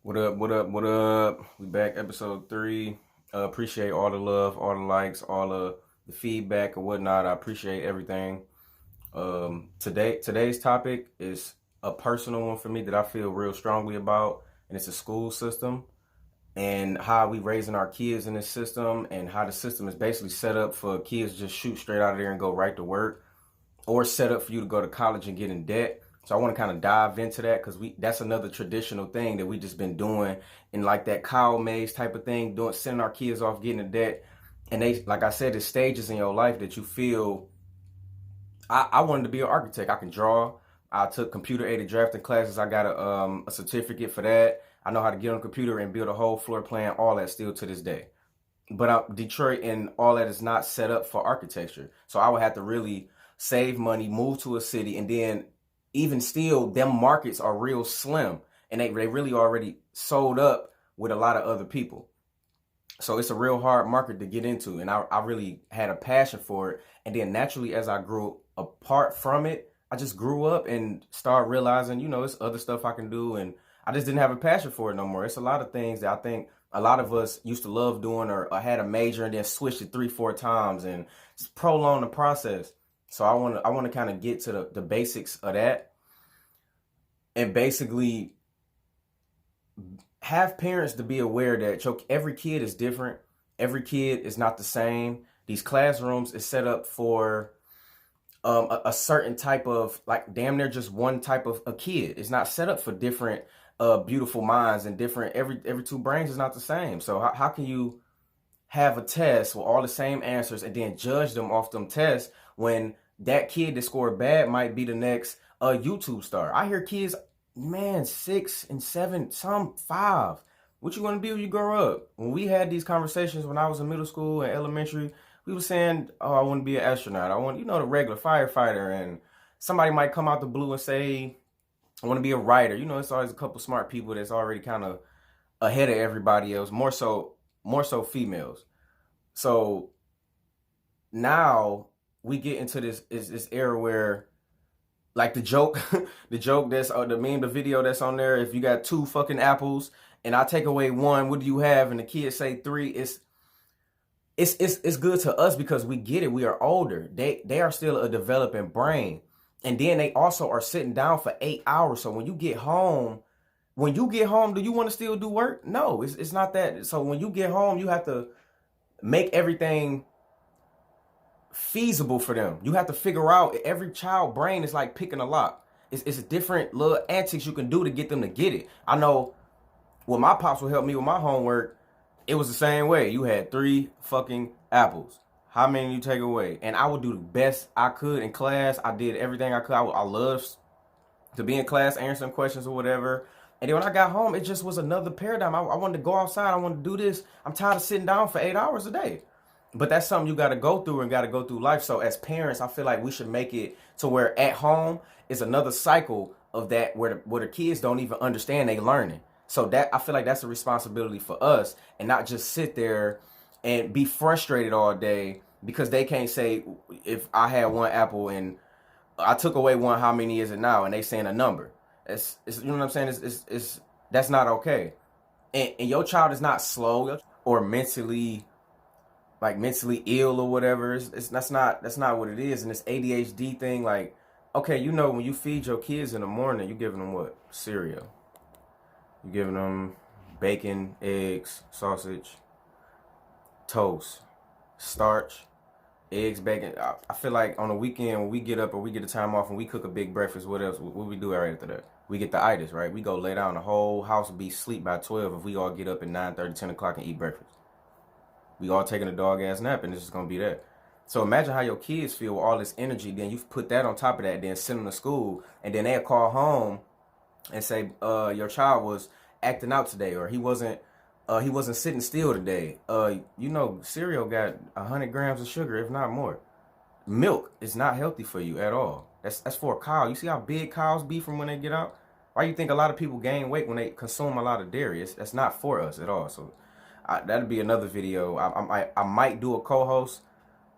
What up, what up, what up? We back, episode 3. Appreciate all the love, all the likes, all the feedback and whatnot. I appreciate everything. Today's topic is a personal one for me that I feel real strongly about, and it's a school system and how we raising our kids in this system and how the system is basically set up for kids to just shoot straight out of there and go right to work, or set up for you to go to college and get in debt. So I want to kind of dive into that because that's another traditional thing that we just been doing in like that cow maze type of thing, doing sending our kids off getting in debt. And they, like I said, there's stages in your life that you feel. I wanted to be an architect. I can draw. I took computer aided drafting classes. I got a certificate for that. I know how to get on a computer and build a whole floor plan. All that still to this day. But Detroit and all that is not set up for architecture. So I would have to really save money, move to a city, and then even still, them markets are real slim, and they really already sold up with a lot of other people. So it's a real hard market to get into, and I really had a passion for it. And then naturally, as I grew apart from it, I just grew up and started realizing, it's other stuff I can do, and I just didn't have a passion for it no more. It's a lot of things that I think a lot of us used to love doing, or had a major and then switched it 3, 4 times and just prolong the process. So I want to kind of get to the basics of that, and basically have parents to be aware that every kid is different. Every kid is not the same. These classrooms is set up for a certain type of, like, damn near just one type of a kid. It's not set up for different beautiful minds, and different every two brains is not the same. So how can you have a test with all the same answers and then judge them off them tests when that kid that scored bad might be the next YouTube star? I hear kids, man, 6 and 7, some 5. What you want to be when you grow up? When we had these conversations when I was in middle school and elementary, we were saying, oh, I want to be an astronaut. I want, the regular firefighter. And somebody might come out the blue and say, I want to be a writer. It's always a couple smart people that's already kind of ahead of everybody else, more so females. So now we get into this era where, like, the joke, the joke that's the meme, the video that's on there. If you got 2 fucking apples and I take away 1, what do you have? And the kids say 3. It's good to us because we get it. We are older. They are still a developing brain, and then they also are sitting down for 8 hours. So when you get home, do you want to still do work? No, it's not that. So when you get home, you have to make everything feasible for them. You have to figure out, every child brain is like picking a lock. It's different little antics you can do to get them to get it. I know when my pops would help me with my homework, it was the same way. You had 3 fucking apples. How many you take away? And I would do the best I could in class. I did everything I could. I loved to be in class, answering questions or whatever. And then when I got home, it just was another paradigm. I wanted to go outside. I wanted to do this. I'm tired of sitting down for 8 hours a day. But that's something you got to go through and got to go through life. So as parents, I feel like we should make it to where at home is another cycle of that, where the kids don't even understand they learning. So that, I feel like that's a responsibility for us, and not just sit there and be frustrated all day because they can't say, if I had 1 apple and I took away 1, how many is it now? And they saying a number. It's you know what I'm saying? It's that's not okay. And your child is not slow or mentally ill or whatever. That's not what it is. And this ADHD thing, like, okay, when you feed your kids in the morning, you giving them what? Cereal. You giving them bacon, eggs, sausage, toast, starch, eggs, bacon. I feel like on the weekend when we get up or we get the time off and we cook a big breakfast, what else? What we do right after that? We get the itis, right? We go lay down. The whole house will be asleep by 12 if we all get up at 9:30, 10 o'clock and eat breakfast. We all taking a dog ass nap, and this is gonna be that. So imagine how your kids feel with all this energy. Then you put that on top of that, then send them to school, and then they'll call home and say, your child was acting out today, or he wasn't sitting still today. Cereal got 100 grams of sugar, if not more. Milk is not healthy for you at all. That's for a cow. You see how big cows be from when they get out? Why you think a lot of people gain weight when they consume a lot of dairy? That's not for us at all. So that'd be another video. I might do a co-host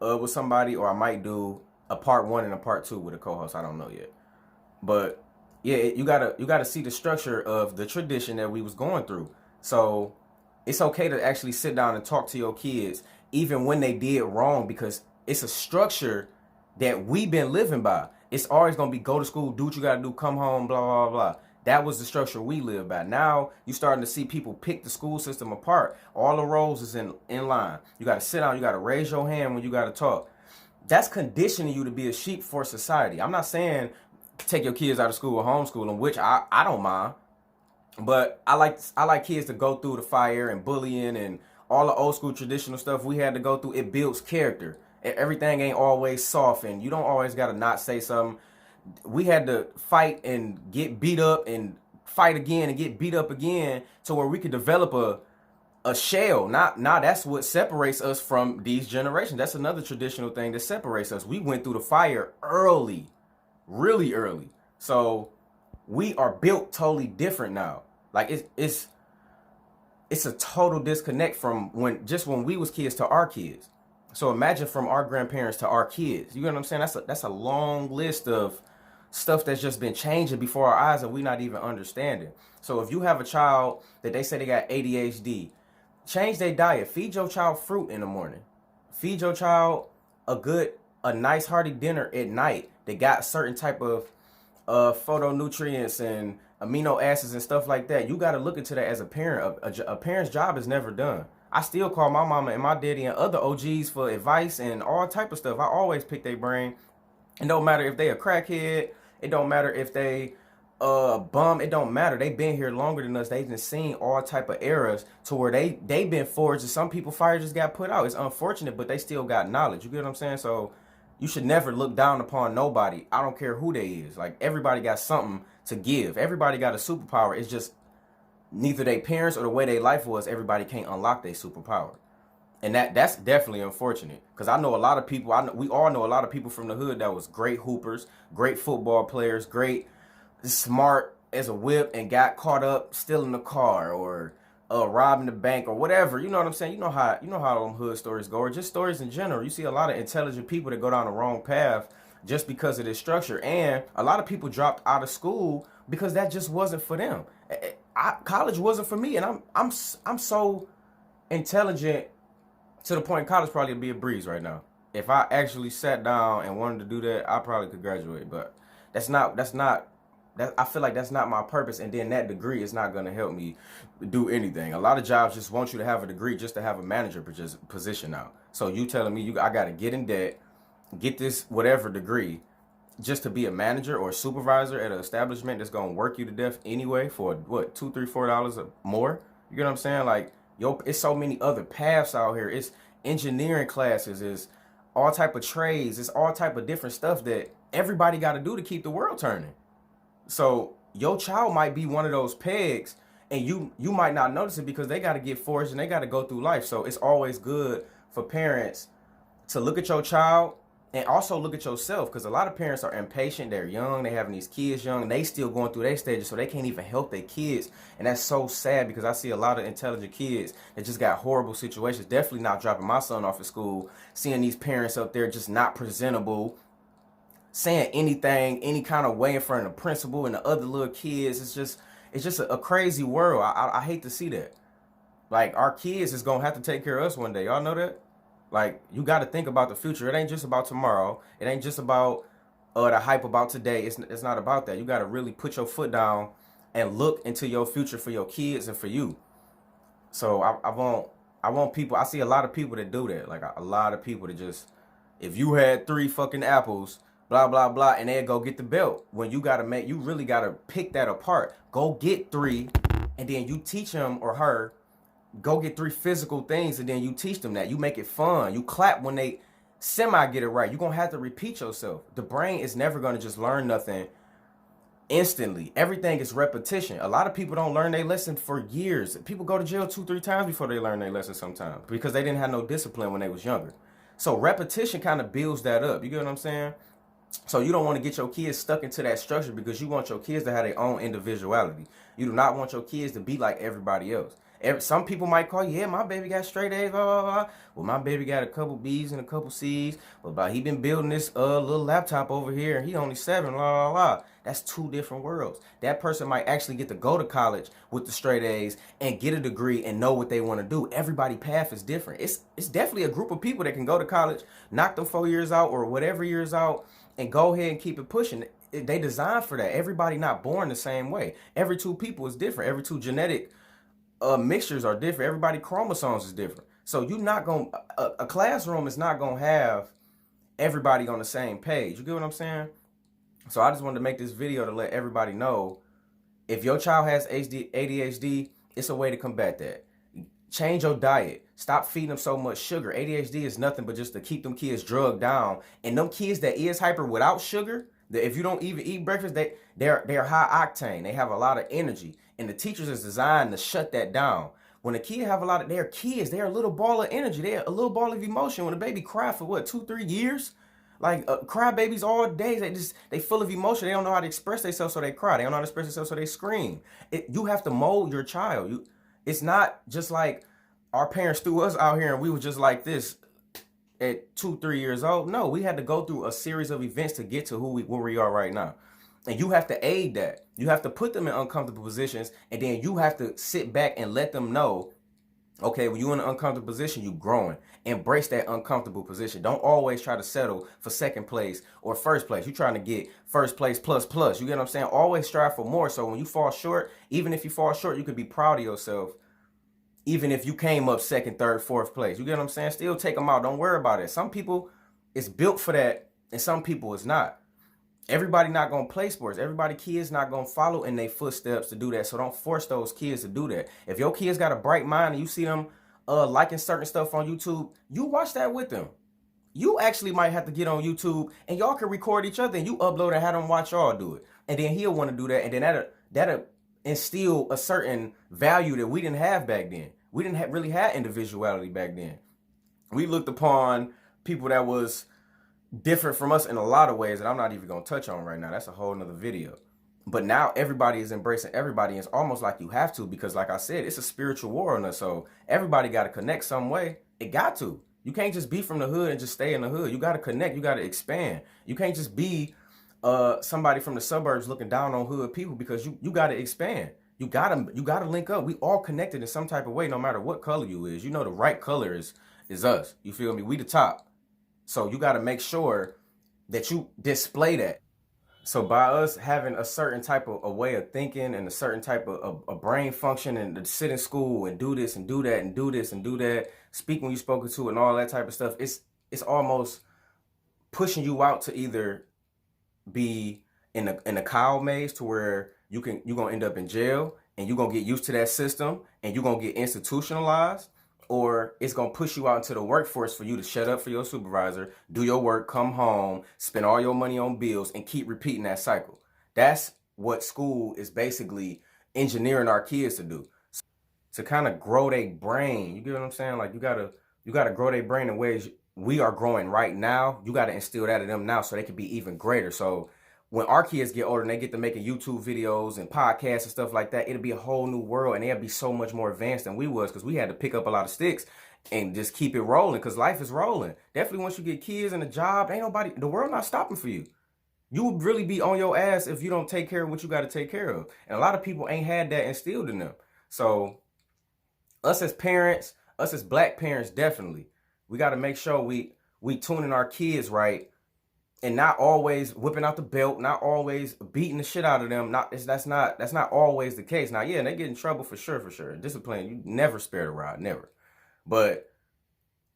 with somebody, or I might do a part 1 and a part 2 with a co-host. I don't know yet. But Yeah, you gotta see the structure of the tradition that we was going through. So it's okay to actually sit down and talk to your kids, even when they did wrong, because it's a structure that we've been living by. It's always gonna be go to school, do what you gotta do, come home, blah blah blah. That was the structure we live by. Now you starting to see people pick the school system apart. All the roles is in line. You gotta sit down, you gotta raise your hand when you gotta talk. That's conditioning you to be a sheep for society. I'm not saying take your kids out of school or homeschool them, which I don't mind. But I like kids to go through the fire and bullying and all the old school traditional stuff we had to go through. It builds character. Everything ain't always soft, and you don't always gotta not say something. We had to fight and get beat up and fight again and get beat up again to where we could develop a shell. Not now that's what separates us from these generations. That's another traditional thing that separates us. We went through the fire early, really early. So we are built totally different now. Like it's a total disconnect from when we was kids to our kids. So imagine from our grandparents to our kids. You know what I'm saying? That's a long list of stuff that's just been changing before our eyes and we not even understanding. So if you have a child that they say they got ADHD, change their diet. Feed your child fruit in the morning. Feed your child a nice hearty dinner at night that got certain type of phytonutrients and amino acids and stuff like that. You got to look into that as a parent. A parent's job is never done. I still call my mama and my daddy and other OGs for advice and all type of stuff. I always pick their brain. It don't matter if they a crackhead. It don't matter if they bum. It don't matter. They been here longer than us. They've been seeing all type of eras to where they been forged. And some people fire just got put out. It's unfortunate, but they still got knowledge. You get what I'm saying? So you should never look down upon nobody. I don't care who they is. Like everybody got something to give. Everybody got a superpower. It's just neither their parents or the way their life was. Everybody can't unlock their superpower. And that's definitely unfortunate because I know a lot of people. We all know a lot of people from the hood that was great hoopers, great football players, great smart as a whip, and got caught up stealing the car or robbing the bank or whatever. You know what I'm saying? You know how them hood stories go, or just stories in general. You see a lot of intelligent people that go down the wrong path just because of this structure, and a lot of people dropped out of school because that just wasn't for them. College wasn't for me, and I'm so intelligent. To the point, college probably would be a breeze right now. If I actually sat down and wanted to do that, I probably could graduate. But that's not. I feel like that's not my purpose. And then that degree is not going to help me do anything. A lot of jobs just want you to have a degree just to have a manager position now. So you telling me I got to get in debt, get this whatever degree, just to be a manager or a supervisor at an establishment that's going to work you to death anyway for what, $2, $3, $4 more? You get what I'm saying? Like, it's so many other paths out here. It's engineering classes, it's all type of trades, it's all type of different stuff that everybody got to do to keep the world turning. So your child might be one of those pegs, and you might not notice it because they got to get forged and they got to go through life. So it's always good for parents to look at your child and also look at yourself, because a lot of parents are impatient. They're young, they having these kids young, and they still going through their stages, so they can't even help their kids. And that's so sad because I see a lot of intelligent kids that just got horrible situations. Definitely not dropping my son off at school, seeing these parents up there just not presentable, saying anything, any kind of way in front of the principal and the other little kids. It's just a crazy world. I hate to see that. Like, our kids is gonna have to take care of us one day. Y'all know that? Like, you got to think about the future. It ain't just about tomorrow. It ain't just about the hype about today. It's not about that. You got to really put your foot down and look into your future for your kids and for you. So I want people. I see a lot of people that do that. Like a lot of people that just, if you had 3 fucking apples, blah blah blah, and they go get the belt. When you really gotta pick that apart. Go get 3, and then you teach him or her. Go get 3 physical things, and then you teach them that. You make it fun. You clap when they semi get it right. You're going to have to repeat yourself. The brain is never going to just learn nothing instantly. Everything is repetition. A lot of people don't learn their lesson for years. People go to jail 2, 3 times before they learn their lesson sometimes because they didn't have no discipline when they was younger. So repetition kind of builds that up. You get what I'm saying? So you don't want to get your kids stuck into that structure because you want your kids to have their own individuality. You do not want your kids to be like everybody else. Some people might call, yeah, my baby got straight A's, blah, blah, blah. Well, my baby got a couple B's and a couple C's, but he been building this little laptop over here, and he only 7, blah, blah, blah. That's two different worlds. That person might actually get to go to college with the straight A's and get a degree and know what they want to do. Everybody's path is different. It's definitely a group of people that can go to college, knock them 4 years out or whatever years out, and go ahead and keep it pushing. They designed for that. Everybody not born the same way. Every two people is different. Every two genetic mixtures are different. Everybody chromosomes is different. So you're not going a classroom is not gonna have everybody on the same page. You get what I'm saying? So I just wanted to make this video to let everybody know, if your child has ADHD, it's a way to combat that. Change your diet. Stop feeding them so much sugar. ADHD is nothing but just to keep them kids drugged down. And them kids that is hyper without sugar, that if you don't even eat breakfast, they're high octane. They have a lot of energy. And the teachers is designed to shut that down. When a kid have a lot of, they're kids, they're a little ball of energy. They're a little ball of emotion. When a baby cry for what, 2-3 years? Like cry babies all day. They full of emotion. They don't know how to express themselves, so they cry. They don't know how to express themselves, so they scream. You have to mold your child. It's not just like our parents threw us out here and we were just like this at 2-3 years old. No, we had to go through a series of events to get to where we are right now. And you have to aid that. You have to put them in uncomfortable positions, and then you have to sit back and let them know, okay, when you're in an uncomfortable position, you're growing. Embrace that uncomfortable position. Don't always try to settle for second place or first place. You're trying to get first place plus. You get what I'm saying? Always strive for more. So when you fall short, even if you fall short, you could be proud of yourself. Even if you came up second, third, fourth place. You get what I'm saying? Still take them out. Don't worry about it. Some people, it's built for that, and some people it's not. Everybody not going to play sports. Kids not going to follow in their footsteps to do that. So don't force those kids to do that. If your kids got a bright mind and you see them liking certain stuff on YouTube, you watch that with them. You actually might have to get on YouTube and y'all can record each other and you upload and have them watch y'all do it. And then he'll want to do that. And then that'll instill a certain value that we didn't have back then. We didn't really have individuality back then. We looked upon people that was different from us in a lot of ways that I'm not even going to touch on right now. That's a whole nother video. But now everybody is embracing everybody. And it's almost like you have to, because like I said, it's a spiritual war on us. So everybody got to connect some way. It got to. You can't just be from the hood and just stay in the hood. You got to connect. You got to expand. You can't just be somebody from the suburbs looking down on hood people, because you got to expand. You gotta link up. We all connected in some type of way, no matter what color you is. You know the right color is us. You feel me? We the top. So you got to make sure that you display that. So by us having a certain type of a way of thinking and a certain type of a brain function, and to sit in school and do this and do that and do this and do that, speak when you spoken to and all that type of stuff, it's almost pushing you out to either be in a cow maze to where you're gonna end up in jail and you're gonna get used to that system and you're gonna get institutionalized, or it's going to push you out into the workforce for you to shut up for your supervisor, do your work, come home, spend all your money on bills, and keep repeating that cycle. That's what school is basically engineering our kids to do. To kind of grow their brain. You get what I'm saying? Like you gotta grow their brain in ways we are growing right now. You gotta instill that in them now so they can be even greater. So when our kids get older and they get to making YouTube videos and podcasts and stuff like that, it'll be a whole new world, and they'll be so much more advanced than we was, because we had to pick up a lot of sticks and just keep it rolling, because life is rolling. Definitely once you get kids and a job, the world not stopping for you. You would really be on your ass if you don't take care of what you got to take care of. And a lot of people ain't had that instilled in them. So us as parents, us as black parents, definitely, we got to make sure we tuning our kids right, and not always whipping out the belt, not always beating the shit out of them. That's not always the case. Now, yeah, they get in trouble for sure. Discipline, you never spare the rod, never. But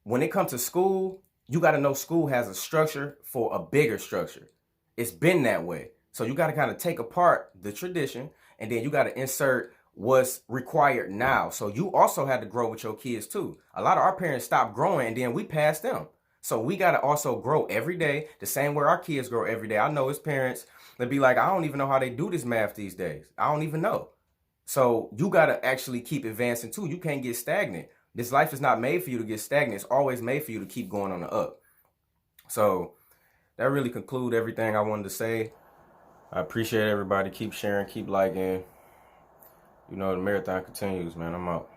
when it comes to school, you got to know school has a structure for a bigger structure. It's been that way. So you got to kind of take apart the tradition, and then you got to insert what's required now. So you also had to grow with your kids too. A lot of our parents stopped growing, and then we passed them. So we got to also grow every day, the same way our kids grow every day. I know as parents, they'd be like, I don't even know how they do this math these days. I don't even know. So you got to actually keep advancing too. You can't get stagnant. This life is not made for you to get stagnant. It's always made for you to keep going on the up. So that really concludes everything I wanted to say. I appreciate everybody. Keep sharing, keep liking. You know, the marathon continues, man. I'm out.